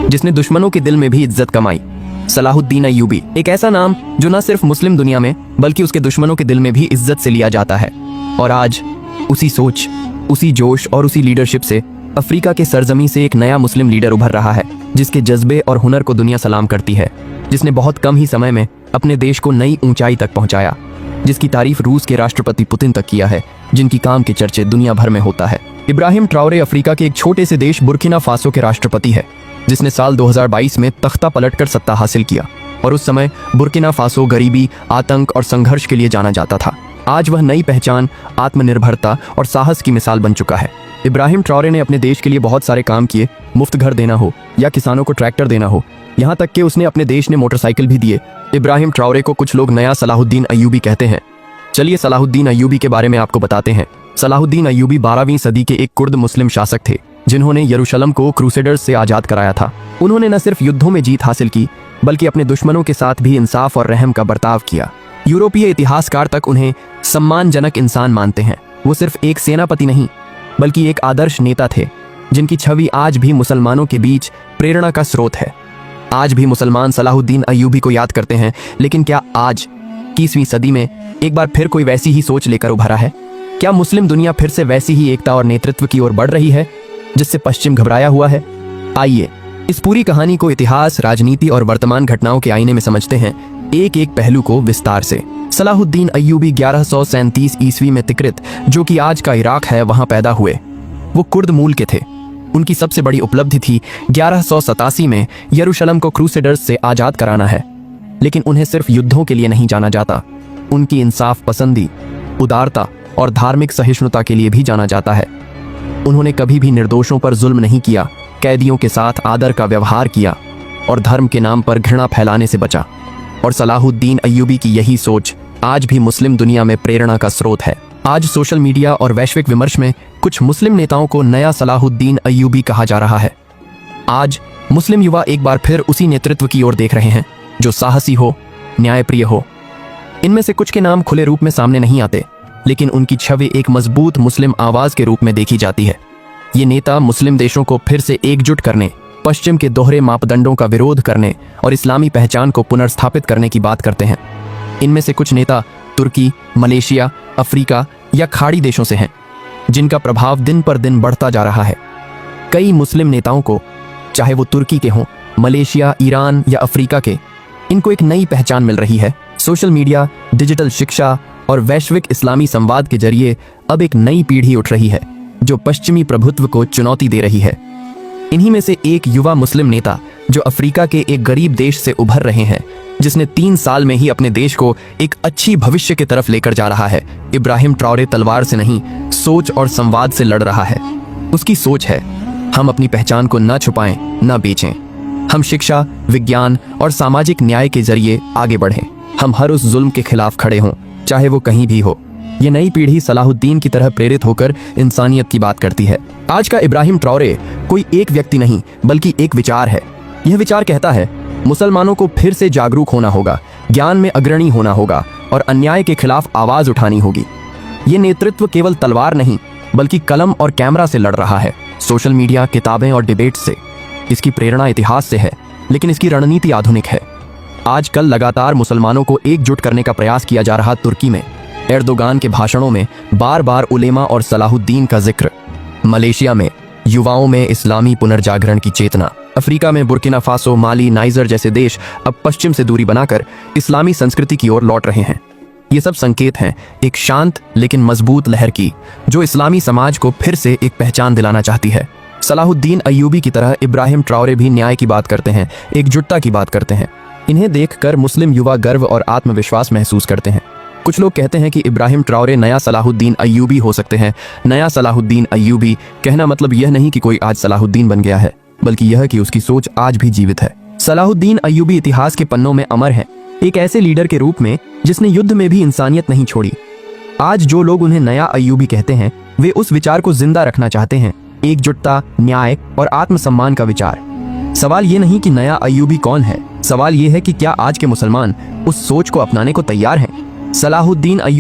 जिसने दुश्मनों के दिल में भी इज्जत कमाई। सलाहुद्दीन अय्यूबी एक ऐसा नाम जो न सिर्फ मुस्लिम दुनिया में बल्कि उसके दुश्मनों के दिल में भी इज्जत से लिया जाता है। और आज उसी सोच, उसी जोश और उसी लीडरशिप से अफ्रीका के सरजमी से एक नया मुस्लिम लीडर उभर रहा है, जिसके जज्बे और हुनर को दुनिया सलाम करती है, जिसने बहुत कम ही समय में अपने देश को नई ऊंचाई तक पहुंचाया, जिसकी तारीफ रूस के राष्ट्रपति पुतिन तक किया है, जिनकी काम के चर्चे दुनिया भर में होता है। इब्राहिम ट्राओरे अफ्रीका के एक छोटे से देश बुर्किना फासो के राष्ट्रपति है, जिसने साल 2022 में तख्ता पलटकर सत्ता हासिल किया। और उस समय बुर्किना फासो गरीबी, आतंक और संघर्ष के लिए जाना जाता था। आज वह नई पहचान, आत्मनिर्भरता और साहस की मिसाल बन चुका है। इब्राहिम ट्राओरे ने अपने देश के लिए बहुत सारे काम किए, मुफ्त घर देना हो या किसानों को ट्रैक्टर देना हो, यहाँ तक कि उसने अपने देश ने मोटरसाइकिल भी दिए। इब्राहिम ट्राओरे को कुछ लोग नया सलाहुद्दीन अय्यूबी कहते हैं। चलिए सलाहुद्दीन अय्यूबी के बारे में आपको बताते हैं। सलाहुद्दीन अय्यूबी 12वीं सदी के एक कुर्द मुस्लिम शासक थे, जिन्होंने यरूशलेम को क्रूसेडर्स से आजाद कराया था। उन्होंने न सिर्फ युद्धों में जीत हासिल की, बल्कि अपने दुश्मनों के साथ भी इंसाफ और रहम का बर्ताव किया। यूरोपीय इतिहासकार तक उन्हें सम्मानजनक इंसान मानते हैं। वो सिर्फ एक सेनापति नहीं, बल्कि एक आदर्श नेता थे, जिनकी छवि आज भी मुसलमानों के बीच प्रेरणा का स्रोत है। आज भी मुसलमान सलाहुद्दीन अय्यूबी को याद करते हैं, लेकिन क्या आज 21वीं सदी में एक बार फिर कोई वैसी ही सोच लेकर उभरा है? क्या मुस्लिम दुनिया फिर से वैसी ही एकता और नेतृत्व की ओर बढ़ रही है, जिससे पश्चिम घबराया हुआ है? आइए इस पूरी कहानी को इतिहास, राजनीति और वर्तमान घटनाओं के आईने में समझते हैं, एक एक पहलू को विस्तार से। सलाहुद्दीन अय्यूबी 1137 ईस्वी में तिक्रित, जो कि आज का इराक है, वहां पैदा हुए। वो कुर्द मूल के थे। उनकी सबसे बड़ी उपलब्धि थी 1187 में यरूशलेम को क्रूसेडर्स से आजाद कराना है। लेकिन उन्हें सिर्फ युद्धों के लिए नहीं जाना जाता, उनकी इंसाफ पसंदी, उदारता और धार्मिक सहिष्णुता के लिए भी जाना जाता है। उन्होंने कभी भी निर्दोषों पर जुल्म नहीं किया, कैदियों के साथ आदर का व्यवहार किया और धर्म के नाम पर घृणा फैलाने से बचा। और सलाहुद्दीन अय्यूबी की यही सोच आज भी मुस्लिम दुनिया में प्रेरणा का स्रोत है। आज सोशल मीडिया और वैश्विक विमर्श में कुछ मुस्लिम नेताओं को नया सलाहुद्दीन अय्यूबी कहा जा रहा है। आज मुस्लिम युवा एक बार फिर उसी नेतृत्व की ओर देख रहे हैं, जो साहसी हो, न्यायप्रिय हो। इनमें से कुछ के नाम खुले रूप में सामने नहीं आते, लेकिन उनकी छवि एक मजबूत मुस्लिम आवाज के रूप में देखी जाती है। ये नेता मुस्लिम देशों को फिर से एकजुट करने, पश्चिम के दोहरे मापदंडों का विरोध करने और इस्लामी पहचान को पुनर्स्थापित करने की बात करते हैं। इनमें से कुछ नेता तुर्की, मलेशिया, अफ्रीका या खाड़ी देशों से हैं, जिनका प्रभाव दिन पर दिन बढ़ता जा रहा है। कई मुस्लिम नेताओं को, चाहे वो तुर्की के हों, मलेशिया, ईरान या अफ्रीका के, इनको एक नई पहचान मिल रही है। सोशल मीडिया, डिजिटल शिक्षा और वैश्विक इस्लामी संवाद के जरिए अब एक नई पीढ़ी उठ रही है, जो पश्चिमी प्रभुत्व को चुनौती दे रही है। इन्हीं में से एक युवा मुस्लिम नेता, जो अफ्रीका के एक गरीब देश से उभर रहे हैं, जिसने 3 साल में ही अपने देश को एक अच्छी भविष्य की तरफ लेकर जा रहा है। इब्राहिम ट्राओरे तलवार से नहीं, सोच और संवाद से लड़ रहा है। उसकी सोच है, हम अपनी पहचान को न छुपाएं, न बेचें। हम शिक्षा, विज्ञान और सामाजिक न्याय के जरिए आगे बढ़ें। हम हर उस जुल्म के खिलाफ खड़े हों, चाहे वो कहीं भी हो। ये नई पीढ़ी सलाहुद्दीन की तरह प्रेरित होकर इंसानियत की बात करती है। आज का इब्राहिम ट्राओरे कोई एक व्यक्ति नहीं, बल्कि एक विचार है। यह विचार कहता है, मुसलमानों को फिर से जागरूक होना होगा, ज्ञान में अग्रणी होना होगा और अन्याय के खिलाफ आवाज उठानी होगी। ये नेतृत्व केवल तलवार नहीं, बल्कि कलम और कैमरा से लड़ रहा है, सोशल मीडिया, किताबें और डिबेट से। इसकी प्रेरणा इतिहास से है, लेकिन इसकी रणनीति आधुनिक है। आजकल लगातार मुसलमानों को एकजुट करने का प्रयास किया जा रहा तुर्की में एर्दोगान के भाषणों में बार बार उलेमा और सलाहुद्दीन का जिक्र। मलेशिया में युवाओं में इस्लामी पुनर्जागरण की चेतना। अफ्रीका में बुर्किना फासो, माली, नाइजर जैसे देश अब पश्चिम से दूरी बनाकर इस्लामी संस्कृति की ओर लौट रहे हैं। ये सब संकेत हैं एक शांत लेकिन मजबूत लहर की, जो इस्लामी समाज को फिर से एक पहचान दिलाना चाहती है। सलाहुद्दीन अय्यूबी की तरह इब्राहिम ट्राओरे भी न्याय की बात करते हैं, एकजुटता की बात करते हैं। इन्हें देखकर मुस्लिम युवा गर्व और आत्मविश्वास महसूस करते हैं। कुछ लोग कहते हैं कि इब्राहिम ट्राओरे नया सलाहुद्दीन अय्यूबी हो सकते हैं। नया सलाहुद्दीन अय्यूबी कहना मतलब यह नहीं कि कोई आज सलाहुद्दीन बन गया है, बल्कि यह कि उसकी सोच आज भी जीवित है। सलाहुद्दीन अय्यूबी इतिहास के पन्नों में अमर है, एक ऐसे लीडर के रूप में जिसने युद्ध में भी इंसानियत नहीं छोड़ी। आज जो लोग उन्हें नया अय्यूबी कहते हैं, वे उस विचार को जिंदा रखना चाहते हैं, एकजुटता, न्याय और आत्मसम्मान का विचार। सवाल ये नहीं कि नया अय्यूबी कौन है, सवाल ये है कि क्या आज के मुसलमान उस सोच को अपनाने को तैयार हैं। सलाहुद्दीन अय्यूबी